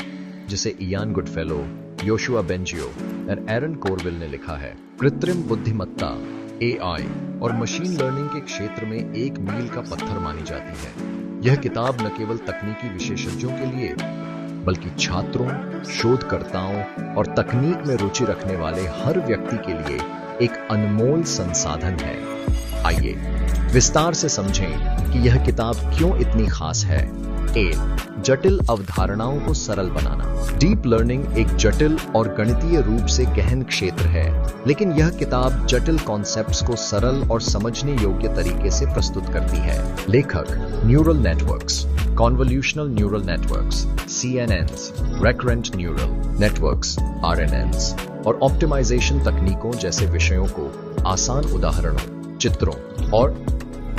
जिसे इयान गुडफेलो, योशुआ बेंजियो और एरन कोरविल ने लिखा है, कृत्रिम बुद्धिमत्ता AI और मशीन लर्निंग के क्षेत्र में एक मील का पत्थर मानी जाती है। यह किताब न केवल तकनीकी विशेषज्ञों के लिए बल्कि छात्रों, शोधकर्ताओं और तकनीक में रुचि रखने वाले हर व्यक्ति के लिए एक अनमोल संसाधन है। आइए विस्तार से समझें कि यह किताब क्यों इतनी खास है। जटिल अवधारणाओं को सरल बनाना। डीप लर्निंग एक जटिल और गणितीय रूप से गहन क्षेत्र है, लेकिन यह किताब जटिल कॉन्सेप्ट्स को सरल और समझने योग्य तरीके से प्रस्तुत करती है। लेखक neural networks, convolutional neural networks CNNs, recurrent neural networks RNNs और ऑप्टिमाइजेशन तकनीकों जैसे विषयों को आसान उदाहरणों, चित्रों और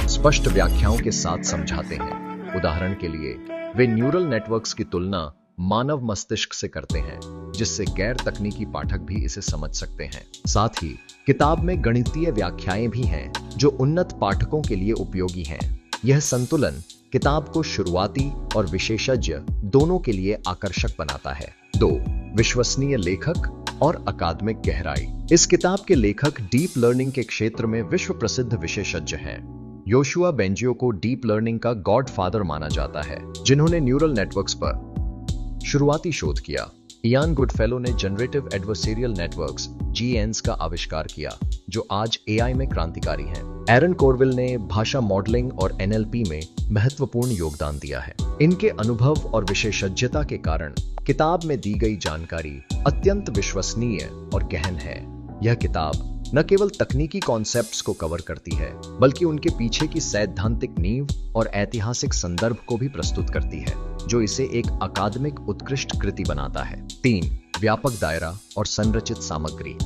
स्पष्ट व्याख्याओं के साथ समझाते हैं। उदाहरण के लिए, वे न्यूरल नेटवर्क्स की तुलना मानव मस्तिष्क से करते हैं, जिससे गैर तकनीकी पाठक भी इसे समझ सकते हैं। साथ ही किताब में गणितीय व्याख्याएं भी हैं, जो उन्नत पाठकों के लिए उपयोगी हैं। यह संतुलन किताब को शुरुआती और विशेषज्ञ दोनों के लिए आकर्षक बनाता है। 2. विश्वसनीय लेखक और अकादमिक गहराई। इस किताब के लेखक डीप लर्निंग के क्षेत्र में विश्व प्रसिद्ध विशेषज्ञ हैं। योशुआ बेंजियो को डीप लर्निंग का गॉडफादर माना जाता है, जिन्होंने न्यूरल नेटवर्क्स पर शुरुआती शोध किया। इयान गुडफेलो ने जनरेटिव एडवर्सेरियल नेटवर्क्स GNs का आविष्कार किया, जो आज AI में क्रांतिकारी हैं। एरन कोरविल ने भाषा मॉडलिंग और NLP में महत्वपूर्ण योगदान दिया है। इनके अनुभव और विशेषज्ञता के कारण किताब में दी गई जानकारी अत्यंत विश्वसनीय और गहन है। यह किताब न केवल तकनीकी कॉन्सेप्ट्स को कवर करती है, बल्कि उनके पीछे की सैद्धांतिक नींव और ऐतिहासिक संदर्भ को भी प्रस्तुत करती है, जो इसे एक अकादमिक उत्कृष्ट कृति बनाता है। 3. व्यापक दायरा और संरचित सामग्री।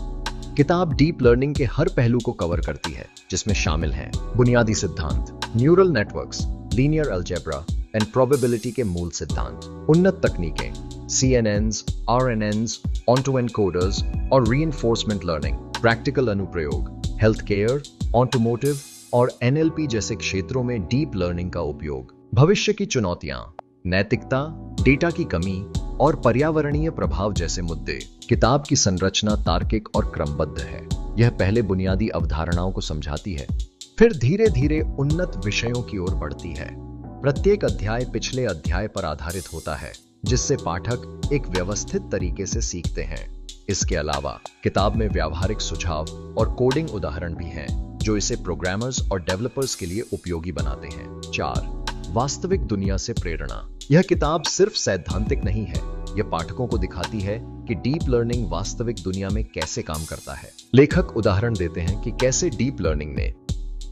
किताब डीप लर्निंग के हर पहलू को कवर करती है, जिसमें शामिल हैं बुनियादी सिद्धांत, neural networks, linear algebra and probability के मूल सिद्धांत, उन्नत तकनीकें, CNNs, RNNs, ऑन्टो एनकोडर्स और रीइंफोर्समेंट लर्निंग, प्रैक्टिकल अनुप्रयोग, हेल्थ केयर, ऑटोमोटिव और NLP जैसे क्षेत्रों में डीप लर्निंग का उपयोग। भविष्य की चुनौतियां, नैतिकता, डेटा की कमी और पर्यावरणीय प्रभाव जैसे मुद्दे। किताब की संरचना तार्किक और क्रमबद्ध है। यह पहले बुनियादी अवधारणाओं को समझाती है, फिर धीरे धीरे उन्नत विषयों की ओर बढ़ती है। प्रत्येक अध्याय पिछले अध्याय पर आधारित होता है, जिससे पाठक एक व्यवस्थित तरीके से सीखते हैं। इसके अलावा किताब में व्यावहारिक सुझाव और कोडिंग उदाहरण भी हैं, जो इसे प्रोग्रामर्स और डेवलपर्स के लिए उपयोगी बनाते हैं। 4. वास्तविक दुनिया से प्रेरणा। यह किताब सिर्फ सैद्धांतिक नहीं है, यह पाठकों को दिखाती है कि डीप लर्निंग वास्तविक दुनिया में कैसे काम करता है। लेखक उदाहरण देते हैं कि कैसे डीप लर्निंग ने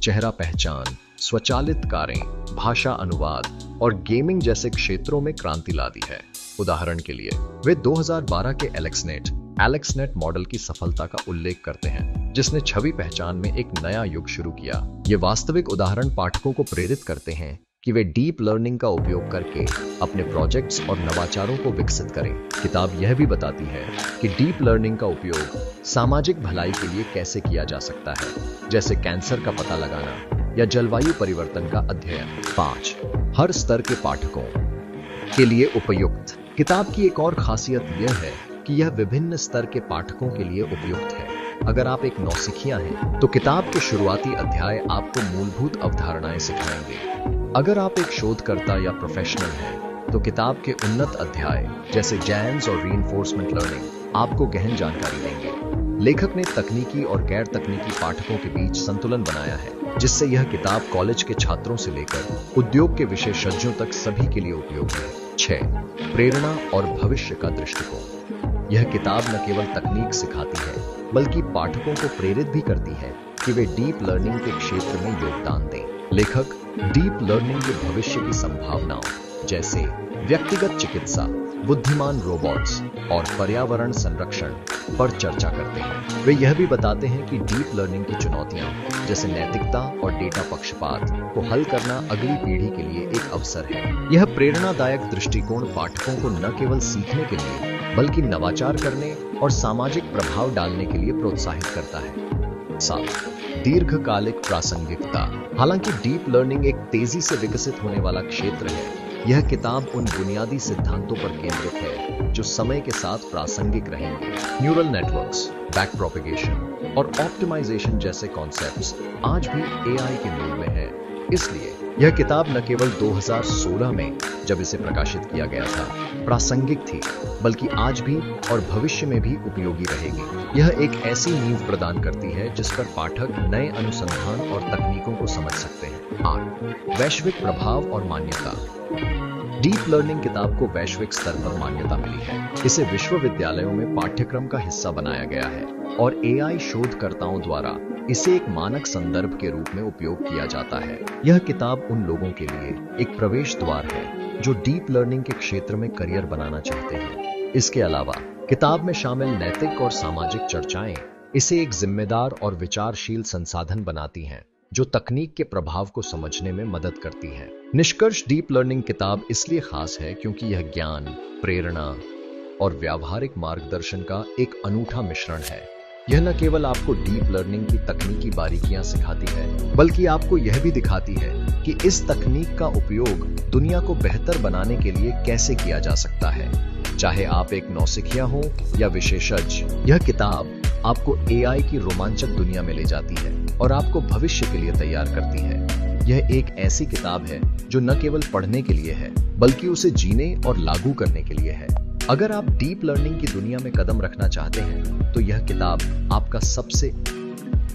चेहरा पहचान, स्वचालित कारें, भाषा अनुवाद और गेमिंग जैसे क्षेत्रों में क्रांति ला दी है। उदाहरण के लिए, वे 2012 के एलेक्सनेट मॉडल की सफलता का उल्लेख करते हैं, जिसने छवि पहचान में एक नया युग शुरू किया। ये वास्तविक उदाहरण पाठकों को प्रेरित करते हैं कि वे डीप लर्निंग का उपयोग करके अपने प्रोजेक्ट्स और नवाचारों को विकसित करें। किताब यह भी बताती है कि डीप लर्निंग का उपयोग सामाजिक भलाई के लिए कैसे किया जा सकता है, जैसे कैंसर का पता लगाना या जलवायु परिवर्तन का अध्ययन। 5. हर स्तर के पाठकों के लिए उपयुक्त। किताब की एक और खासियत यह है कि यह विभिन्न स्तर के पाठकों के लिए उपयुक्त है। अगर आप एक नौसिखिया हैं, तो किताब के शुरुआती अध्याय आपको मूलभूत अवधारणाएं सिखाएंगे। अगर आप एक शोधकर्ता या प्रोफेशनल हैं, तो किताब के उन्नत अध्याय जैसे जैन्स और रीइंफोर्समेंट लर्निंग आपको गहन जानकारी देंगे। लेखक ने तकनीकी और गैर तकनीकी पाठकों के बीच संतुलन बनाया है, जिससे यह किताब कॉलेज के छात्रों से लेकर उद्योग के विशेषज्ञों तक सभी के लिए उपयोगी है। 6. प्रेरणा और भविष्य का दृष्टिकोण। यह किताब न केवल तकनीक सिखाती है, बल्कि पाठकों को प्रेरित भी करती है कि वे डीप लर्निंग के क्षेत्र में योगदान दें। लेखक डीप लर्निंग के भविष्य की संभावनाओं, जैसे व्यक्तिगत चिकित्सा, बुद्धिमान रोबोट्स और पर्यावरण संरक्षण पर चर्चा करते हैं। वे यह भी बताते हैं कि डीप लर्निंग की चुनौतियां, जैसे नैतिकता और डेटा पक्षपात को हल करना अगली पीढ़ी के लिए एक अवसर है। यह प्रेरणादायक दृष्टिकोण पाठकों को न केवल सीखने के लिए, बल्कि नवाचार करने और सामाजिक प्रभाव डालने के लिए प्रोत्साहित करता है। 7. दीर्घकालिक प्रासंगिकता। हालांकि डीप लर्निंग एक तेजी से विकसित होने वाला क्षेत्र है, यह किताब उन बुनियादी सिद्धांतों पर केंद्रित है जो समय के साथ प्रासंगिक रहेंगे। न्यूरल नेटवर्क्स, बैक प्रोपेगेशन और ऑप्टिमाइजेशन जैसे कॉन्सेप्ट्स आज भी एआई के मूल में है। इसलिए यह किताब न केवल 2016 में, जब इसे प्रकाशित किया गया था, प्रासंगिक थी, बल्कि आज भी और भविष्य में भी उपयोगी रहेगी। यह एक ऐसी नींव प्रदान करती है जिस पर पाठक नए अनुसंधान और तकनीकों को समझ सकते हैं। 8. वैश्विक प्रभाव और मान्यता। डीप लर्निंग किताब को वैश्विक स्तर पर मान्यता मिली है। इसे विश्वविद्यालयों में पाठ्यक्रम का हिस्सा बनाया गया है और एआई शोधकर्ताओं द्वारा इसे एक मानक संदर्भ के रूप में उपयोग किया जाता है। यह किताब उन लोगों के लिए एक प्रवेश द्वार है जो डीप लर्निंग के क्षेत्र में करियर बनाना चाहते हैं। इसके अलावा किताब में शामिल नैतिक और सामाजिक चर्चाएं इसे एक जिम्मेदार और विचारशील संसाधन बनाती हैं जो तकनीक के प्रभाव को समझने में मदद करती है। निष्कर्ष, डीप लर्निंग किताब इसलिए खास है क्योंकि यह ज्ञान, प्रेरणा और व्यावहारिक मार्गदर्शन का एक अनूठा मिश्रण है। यह न केवल आपको डीप लर्निंग की तकनीकी बारीकियां सिखाती है, बल्कि आपको यह भी दिखाती है कि इस तकनीक का उपयोग दुनिया को बेहतर बनाने के लिए कैसे किया जा सकता है। चाहे आप एक नौसिखिया हो या विशेषज्ञ, यह किताब आपको एआई की रोमांचक दुनिया में ले जाती है और आपको भविष्य के लिए तैयार करती है। यह एक ऐसी किताब है जो न केवल पढ़ने के लिए है, बल्कि उसे जीने और लागू करने के लिए है। अगर आप डीप लर्निंग की दुनिया में कदम रखना चाहते हैं, तो यह किताब आपका सबसे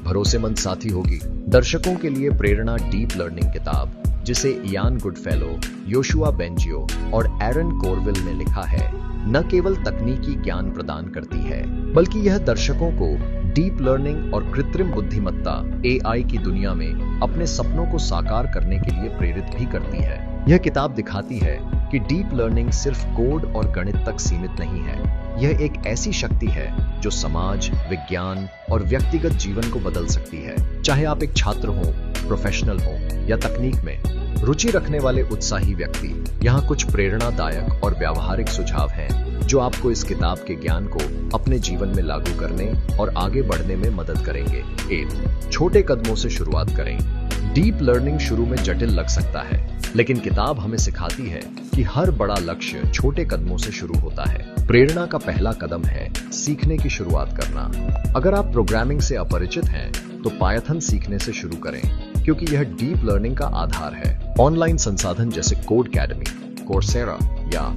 भरोसेमंद साथी होगी। दर्शकों के लिए प्रेरणा डीप लर्निंग किताब, जिसे इयान गुडफेलो, योशुआ बेंजियो और एरन कोरविल ने लिखा है, न केवल तकनीकी ज्ञान प्रदान करती है, बल्कि यह दर्शकों को डीप लर्निंग और कृत्रिम बुद्धिमत्ता एआई की दुनिया में अपने सपनों को साकार करने के लिए प्रेरित भी करती है। यह किताब दिखाती है कि डीप लर्निंग सिर्फ कोड और गणित तक सीमित नहीं है। यह एक ऐसी शक्ति है जो समाज, विज्ञान और व्यक्तिगत जीवन को बदल सकती है। चाहे आप एक छात्र हो, प्रोफेशनल हो या तकनीक में रुचि रखने वाले उत्साही व्यक्ति, यहाँ कुछ प्रेरणादायक और व्यावहारिक सुझाव हैं जो आपको इस किताब के ज्ञान को अपने जीवन में लागू करने और आगे बढ़ने में मदद करेंगे। 1. छोटे कदमों से शुरुआत करें। डीप लर्निंग शुरू में जटिल लग सकता है, लेकिन किताब हमें सिखाती है कि हर बड़ा लक्ष्य छोटे कदमों से शुरू होता है। प्रेरणा का पहला कदम है सीखने की शुरुआत करना। अगर आप प्रोग्रामिंग से अपरिचित हैं, तो पायथन सीखने से शुरू करें, क्योंकि यह डीप लर्निंग का आधार है। ऑनलाइन संसाधन जैसे कोडकैडमी, कोर्सेरा या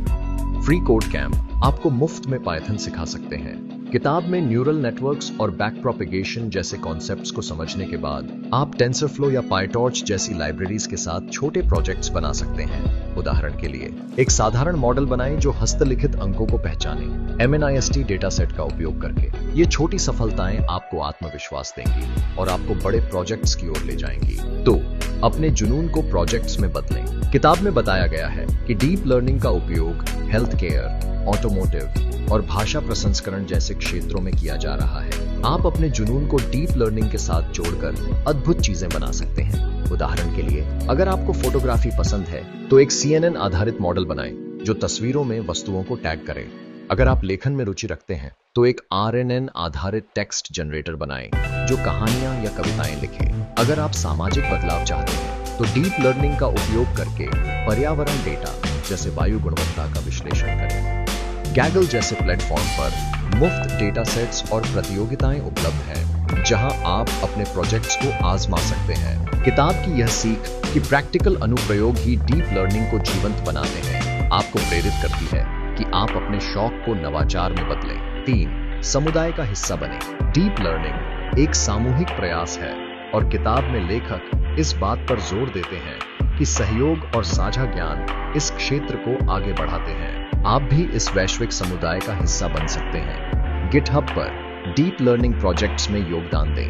फ्री कोड कैंप आपको मुफ्त में पायथन सिखा सकते हैं। किताब में न्यूरल नेटवर्क्स और बैक प्रोपेगेशन जैसे कॉन्सेप्ट्स को समझने के बाद आप टेंसरफ्लो या पाइटॉर्च जैसी लाइब्रेरीज के साथ छोटे प्रोजेक्ट्स बना सकते हैं। उदाहरण के लिए, एक साधारण मॉडल बनाएं जो हस्तलिखित अंकों को पहचाने। MNIST डेटा सेट का उपयोग करके ये छोटी सफलताएं आपको आत्मविश्वास देंगी और आपको बड़े प्रोजेक्ट्स की ओर ले जाएंगी। तो अपने जुनून को प्रोजेक्ट्स में बदलें। किताब में बताया गया है कि डीप लर्निंग का उपयोग हेल्थ केयर, ऑटोमोटिव और भाषा प्रसंस्करण जैसे क्षेत्रों में किया जा रहा है। आप अपने जुनून को डीप लर्निंग के साथ जोड़कर अद्भुत चीजें बना सकते हैं। उदाहरण के लिए, अगर आपको फोटोग्राफी पसंद है, तो एक CNN आधारित मॉडल बनाएं जो तस्वीरों में वस्तुओं को टैग करे। अगर आप लेखन में रुचि रखते हैं, तो एक RNN आधारित टेक्स्ट जनरेटर बनाएं जो कहानियां या कविताएं लिखे। अगर आप सामाजिक बदलाव चाहते हैं, तो डीप लर्निंग का उपयोग करके पर्यावरण डेटा जैसे वायु गुणवत्ता का विश्लेषण करें। गैगल जैसे प्लेटफॉर्म पर मुफ्त डेटा सेट्स और प्रतियोगिताएं उपलब्ध हैं, जहां आप अपने प्रोजेक्ट्स को आजमा सकते हैं। किताब की यह सीख कि प्रैक्टिकल अनुप्रयोग ही डीप लर्निंग को जीवंत बनाते हैं, आपको प्रेरित करती है कि आप अपने शौक को नवाचार में बदलें। 3. समुदाय का हिस्सा बने। डीप लर्निंग एक सामूहिक प्रयास है और किताब में लेखक इस बात पर जोर देते हैं कि सहयोग और साझा ज्ञान इस क्षेत्र को आगे बढ़ाते हैं। आप भी इस वैश्विक समुदाय का हिस्सा बन सकते हैं। गिटहब पर डीप लर्निंग प्रोजेक्ट्स में योगदान दें।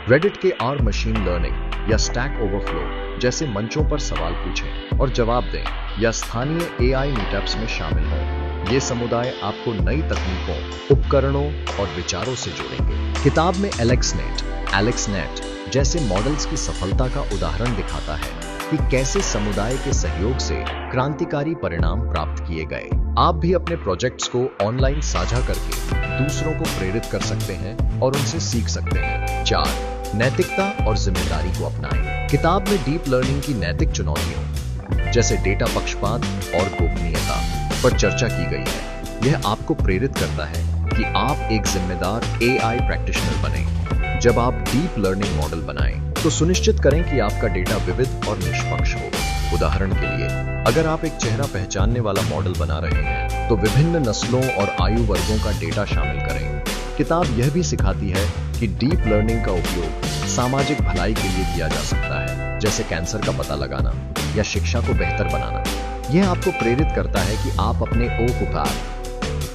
रेडिट के R मशीन लर्निंग या स्टैक ओवरफ्लो जैसे मंचों पर सवाल पूछें और जवाब दें, या स्थानीय AI मीटअप्स में शामिल हों। ये समुदाय आपको नई तकनीकों, उपकरणों और विचारों से जोड़ेंगे। किताब में AlexNet जैसे मॉडल्स की सफलता का उदाहरण दिखाता है कि कैसे समुदाय के सहयोग से क्रांतिकारी परिणाम प्राप्त किए गए। आप भी अपने प्रोजेक्ट्स को ऑनलाइन साझा करके दूसरों को प्रेरित कर सकते हैं और उनसे सीख सकते हैं। 4. नैतिकता और जिम्मेदारी को अपनाएं। किताब में डीप लर्निंग की नैतिक चुनौतियों जैसे डेटा पक्षपात और गोपनीयता पर चर्चा की गई है। यह आपको प्रेरित करता है कि आप एक जिम्मेदार AI प्रैक्टिशनर बने। जब आप डीप लर्निंग मॉडल बनाएं, तो सुनिश्चित करें कि आपका डेटा विविध और निष्पक्ष हो। उदाहरण के लिए, अगर आप एक चेहरा पहचानने वाला मॉडल बना रहे हैं, तो विभिन्न नस्लों और आयु वर्गों का डेटा शामिल करें। किताब यह भी सिखाती है कि डीप लर्निंग का उपयोग सामाजिक भलाई के लिए किया जा सकता है, जैसे कैंसर का पता लगाना या शिक्षा को बेहतर बनाना। यह आपको प्रेरित करता है कि आप अपने ओकुपार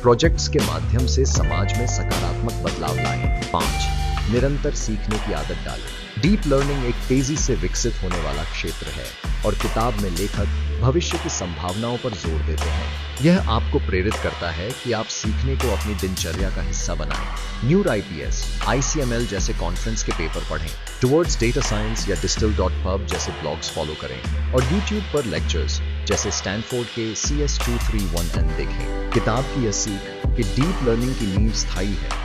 प्रोजेक्ट्स के माध्यम से समाज में सकारात्मक बदलाव लाएं। 5. निरंतर सीखने की आदत डालें। डीप लर्निंग एक तेजी से विकसित होने वाला क्षेत्र है और किताब में लेखक भविष्य की संभावनाओं पर जोर देते हैं। यह आपको प्रेरित करता है कि आप सीखने को अपनी दिनचर्या का हिस्सा बनाएं। न्यूर IPS, ICML जैसे कॉन्फ्रेंस के पेपर पढ़ें, टुवर्ड्स डेटा साइंस या distill.pub जैसे ब्लॉग्स फॉलो करें और YouTube पर लेक्चर्स जैसे स्टैनफोर्ड के CS231N देखें। किताब की यह सीख कि डीप लर्निंग की नींव स्थायी है,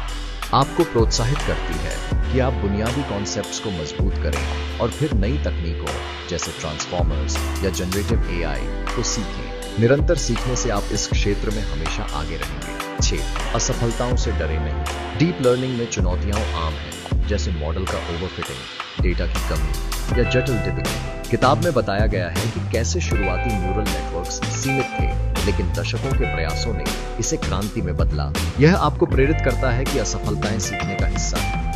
आपको प्रोत्साहित करती है कि आप बुनियादी कॉन्सेप्ट्स को मजबूत करें और फिर नई तकनीकों जैसे ट्रांसफॉर्मर्स या जनरेटिव AI को सीखें। निरंतर सीखने से आप इस क्षेत्र में हमेशा आगे रहेंगे। 6. असफलताओं से डरे नहीं। डीप लर्निंग में चुनौतियां आम हैं, जैसे मॉडल का ओवरफिटिंग, डेटा की कमी या जटिल डिबगिंग। किताब में बताया गया है कि कैसे शुरुआती न्यूरल नेटवर्क्स सीमित थे, लेकिन दशकों के प्रयासों ने इसे क्रांति में बदला। यह आपको प्रेरित करता है कि असफलताएं सीखने का हिस्सा है।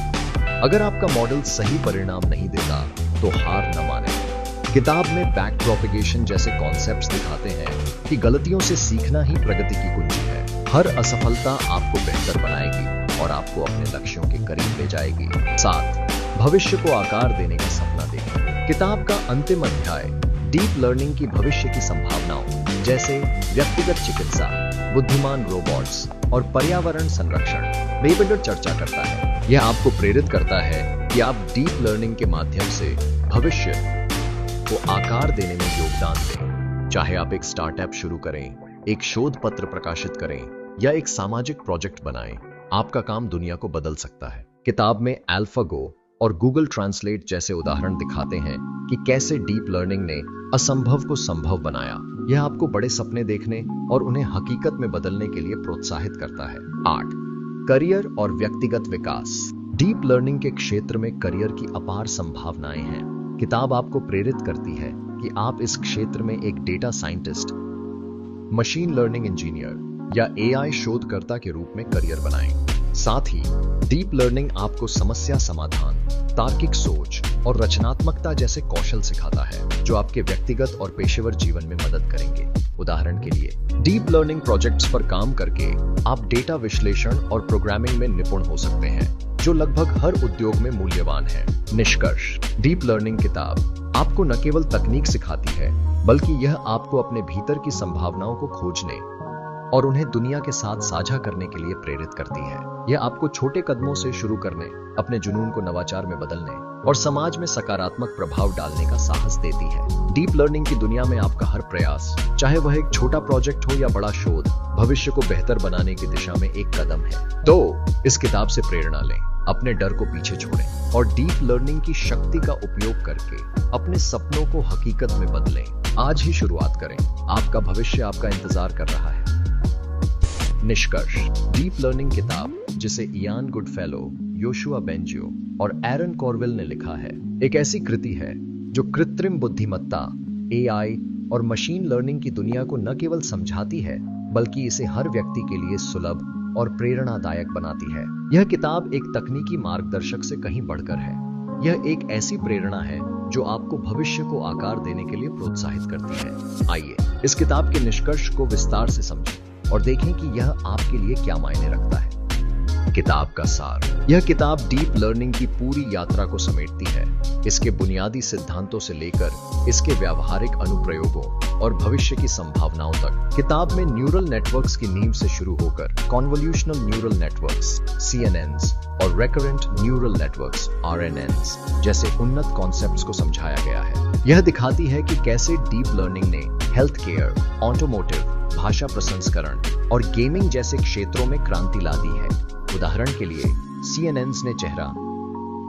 अगर आपका मॉडल सही परिणाम नहीं देता, तो हार न मानें। किताब में बैक प्रोपेगेशन जैसे कॉन्सेप्ट्स दिखाते हैं कि गलतियों से सीखना ही प्रगति की कुंजी है। हर असफलता आपको बेहतर बनाएगी और आपको अपने लक्ष्यों के करीब ले जाएगी। 7. भविष्य को आकार देने का सपना देखें। किताब का अंतिम अध्याय डीप लर्निंग की भविष्य की संभावनाओं जैसे व्यक्तिगत चिकित्सा, बुद्धिमान रोबोट्स और पर्यावरण संरक्षण में चर्चा करता है। यह आपको प्रेरित करता है कि आप डीप लर्निंग के माध्यम से भविष्य को आकार देने में योगदान दें। चाहे आप एक स्टार्टअप शुरू करें, एक शोध पत्र प्रकाशित करें या एक सामाजिक प्रोजेक्ट बनाएं, आपका काम दुनिया को बदल सकता है। किताब में AlphaGo और Google Translate जैसे उदाहरण दिखाते हैं कि कैसे डीप लर्निंग ने असंभव को संभव बनाया। यह आपको बड़े सपने देखने और उन्हें हकीकत में बदलने के लिए प्रोत्साहित करता है। 8. करियर और व्यक्तिगत विकास। डीप लर्निंग के क्षेत्र में करियर की अपार संभावनाएं हैं। किताब आपको प्रेरित करती है कि आप इस क्षेत्र में एक data scientist, machine learning engineer या AI शोधकर्ता के रूप में करियर बनाएं। साथ ही डीप लर्निंग आपको समस्या समाधान, तार्किक सोच और रचनात्मकता जैसे कौशल सिखाता है, जो आपके व्यक्तिगत और पेशेवर जीवन में मदद करेंगे। उदाहरण के लिए, डीप लर्निंग प्रोजेक्ट्स पर काम करके आप डेटा विश्लेषण और प्रोग्रामिंग में निपुण हो सकते हैं, जो लगभग हर उद्योग में मूल्यवान है। निष्कर्ष, डीप लर्निंग किताब आपको न केवल तकनीक सिखाती है, बल्कि यह आपको अपने भीतर की संभावनाओं को खोजने और उन्हें दुनिया के साथ साझा करने के लिए प्रेरित करती है। यह आपको छोटे कदमों से शुरू करने, अपने जुनून को नवाचार में बदलने और समाज में सकारात्मक प्रभाव डालने का साहस देती है। डीप लर्निंग की दुनिया में आपका हर प्रयास, चाहे वह एक छोटा प्रोजेक्ट हो या बड़ा शोध, भविष्य को बेहतर बनाने की दिशा में एक कदम है। तो इस किताब से प्रेरणा लें, अपने डर को पीछे छोड़ें और डीप लर्निंग की शक्ति का उपयोग करके अपने सपनों को हकीकत में बदलें। आज ही शुरुआत करें, आपका भविष्य आपका इंतजार कर रहा है। निष्कर्ष, डीप लर्निंग किताब, जिसे इयान गुडफेलो, योशुआ बेंजियो और एरन कॉर्वेल ने लिखा है, एक ऐसी कृति है जो कृत्रिम बुद्धिमत्ता, AI और मशीन लर्निंग की दुनिया को न केवल समझाती है, बल्कि इसे हर व्यक्ति के लिए सुलभ और प्रेरणादायक बनाती है। यह किताब एक तकनीकी मार्गदर्शक से कहीं बढ़कर है। यह एक ऐसी प्रेरणा है जो आपको भविष्य को आकार देने के लिए प्रोत्साहित करती है। आइए इस किताब के निष्कर्ष को विस्तार से समझें और देखें कि यह आपके लिए क्या मायने रखता है। किताब का सार। यह किताब डीप लर्निंग की पूरी यात्रा को समेटती है, इसके बुनियादी सिद्धांतों से लेकर इसके व्यावहारिक अनुप्रयोगों और भविष्य की संभावनाओं तक। किताब में न्यूरल नेटवर्क्स की नींव से शुरू होकर कॉन्वोल्यूशनल न्यूरल नेटवर्क्स CNNs और रेकरेंट न्यूरल नेटवर्क्स RNNs जैसे उन्नत कॉन्सेप्ट्स को समझाया गया है। यह दिखाती है कि कैसे डीप लर्निंग ने हेल्थ केयर, ऑटोमोटिव, भाषा प्रसंस्करण और गेमिंग जैसे क्षेत्रों में क्रांति ला दी है। उदाहरण के लिए, CNNs ने चेहरा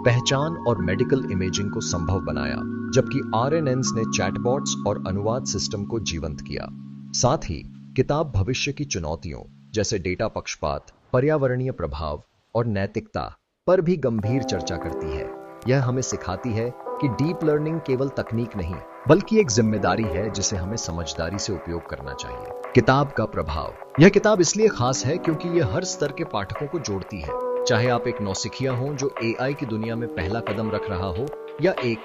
पहचान और मेडिकल इमेजिंग को संभव बनाया, जबकि RNNs ने चैटबॉट्स और अनुवाद सिस्टम को जीवंत किया। साथ ही किताब भविष्य की चुनौतियों जैसे डेटा पक्षपात, पर्यावरणीय प्रभाव और नैतिकता पर भी गंभीर चर्चा करती है। यह हमें सिखाती है कि डीप लर्निंग केवल तकनीक नहीं, बल्कि एक जिम्मेदारी है जिसे हमें समझदारी से उपयोग करना चाहिए। किताब का प्रभाव। यह किताब इसलिए खास है क्योंकि यह हर स्तर के पाठकों को जोड़ती है, चाहे आप एक नौसिखिया हो जो AI की दुनिया में पहला कदम रख रहा हो, या एक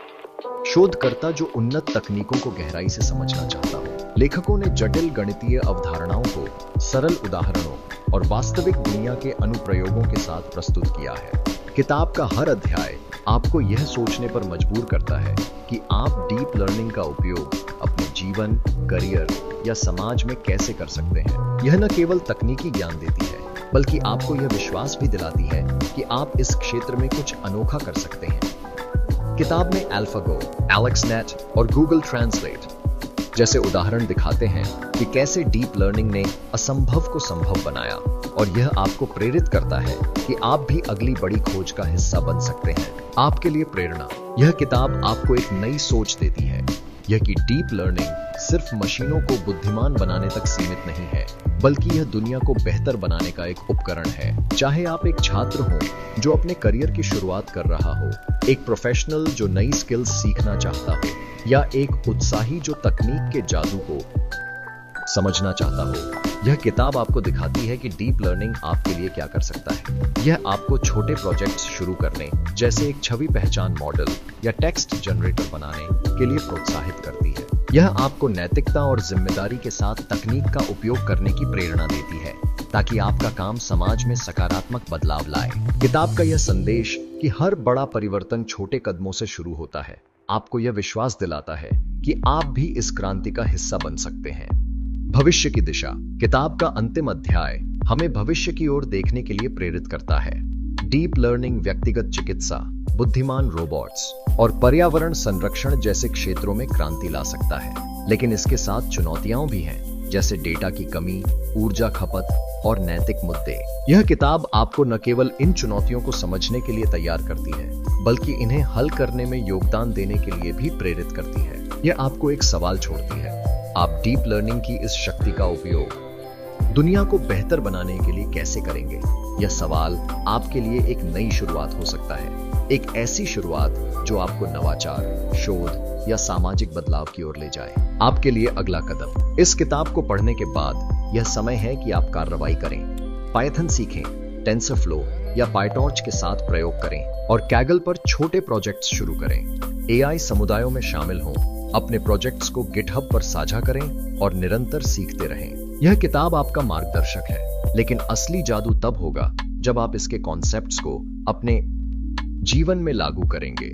शोधकर्ता जो उन्नत तकनीकों को गहराई से समझना चाहता हो। लेखकों ने जटिल गणितीय अवधारणाओं को सरल उदाहरणों और वास्तविक दुनिया के अनुप्रयोगों के साथ प्रस्तुत किया है। किताब का हर अध्याय आपको यह सोचने पर मजबूर करता है कि आप डीप लर्निंग का उपयोग अपने जीवन, करियर या समाज में कैसे कर सकते हैं। यह न केवल तकनीकी ज्ञान देती है, बल्कि आपको यह विश्वास भी दिलाती है कि आप इस क्षेत्र में कुछ अनोखा कर सकते हैं। किताब में AlphaGo, AlexNet और Google Translate जैसे उदाहरण दिखाते हैं कि कैसे डीप लर्निंग ने असंभव को संभव बनाया, और यह आपको प्रेरित करता है कि आप भी अगली बड़ी खोज का हिस्सा बन सकते हैं। आपके लिए प्रेरणा। यह किताब आपको एक नई सोच देती है, यह कि डीप लर्निंग सिर्फ मशीनों को बुद्धिमान बनाने तक सीमित नहीं है, बल्कि यह दुनिया को बेहतर बनाने का एक उपकरण है। चाहे आप एक छात्र हो जो अपने करियर की शुरुआत कर रहा हो, एक प्रोफेशनल जो नई स्किल्स सीखना चाहता हो, या एक उत्साही जो तकनीक के जादू को समझना चाहता हो, यह किताब आपको दिखाती है कि डीप लर्निंग आपके लिए क्या कर सकता है। यह आपको छोटे प्रोजेक्ट्स शुरू करने, जैसे एक छवि पहचान मॉडल या टेक्स्ट जनरेटर बनाने के लिए प्रोत्साहित करती है। यह आपको नैतिकता और जिम्मेदारी के साथ तकनीक का उपयोग करने की प्रेरणा देती है, ताकि आपका काम समाज में सकारात्मक बदलाव लाए। किताब का यह संदेश कि हर बड़ा परिवर्तन छोटे कदमों से शुरू होता है, आपको यह विश्वास दिलाता है कि आप भी इस क्रांति का हिस्सा बन सकते हैं। भविष्य की दिशा। किताब का अंतिम अध्याय हमें भविष्य की ओर देखने के लिए प्रेरित करता है। डीप लर्निंग व्यक्तिगत चिकित्सा, बुद्धिमान रोबोट्स और पर्यावरण संरक्षण जैसे क्षेत्रों में क्रांति ला सकता है, लेकिन इसके साथ चुनौतियां भी हैं, जैसे डेटा की कमी, ऊर्जा खपत और नैतिक मुद्दे। यह किताब आपको न केवल इन चुनौतियों को समझने के लिए तैयार करती है, बल्कि इन्हें हल करने में योगदान देने के लिए भी प्रेरित करती है। यह आपको एक सवाल छोड़ती है, आप डीप लर्निंग की इस शक्ति का उपयोग दुनिया को बेहतर बनाने के लिए कैसे करेंगे? यह सवाल आपके लिए एक नई शुरुआत हो सकता है, एक ऐसी शुरुआत जो आपको नवाचार, शोध या सामाजिक बदलाव की ओर ले जाए। आपके लिए अगला कदम। इस किताब को पढ़ने के बाद यह समय है कि आप कार्रवाई करें। पाइथन सीखें, टेंसरफ्लो या पाइटॉर्च के साथ प्रयोग करें और कैगल पर छोटे प्रोजेक्ट्स शुरू करें। AI समुदायों में शामिल हों, अपने प्रोजेक्ट्स को गिटहब पर साझा करें और निरंतर सीखते रहें। यह किताब आपका मार्गदर्शक है, लेकिन असली जादू तब होगा जब आप इसके कॉन्सेप्ट्स को अपने जीवन में लागू करेंगे।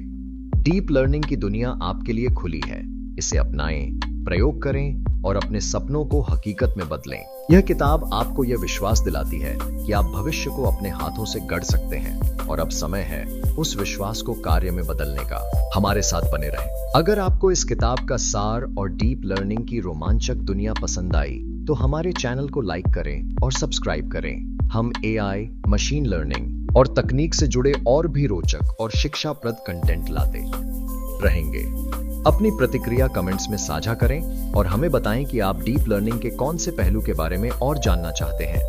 डीप लर्निंग की दुनिया आपके लिए खुली है, इसे अपनाएं, प्रयोग करें और अपने सपनों को हकीकत में बदलें। यह किताब आपको यह विश्वास दिलाती है कि आप भविष्य को अपने हाथों से गढ़ सकते हैं, और अब समय है उस विश्वास को कार्य में बदलने का। हमारे साथ बने रहें। अगर आपको इस किताब का सार और डीप लर्निंग की रोमांचक दुनिया पसंद आई, तो हमारे चैनल को लाइक करें और सब्सक्राइब करें। हम AI, मशीन लर्निंग और तकनीक से जुड़े और भी रोचक और शिक्षाप्रद कंटेंट लाते रहेंगे। अपनी प्रतिक्रिया कमेंट्स में साझा करें और हमें बताएं कि आप डीप लर्निंग के कौन से पहलू के बारे में और जानना चाहते हैं।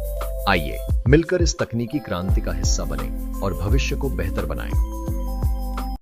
आइए मिलकर इस तकनीकी क्रांति का हिस्सा बनें और भविष्य को बेहतर बनाएं।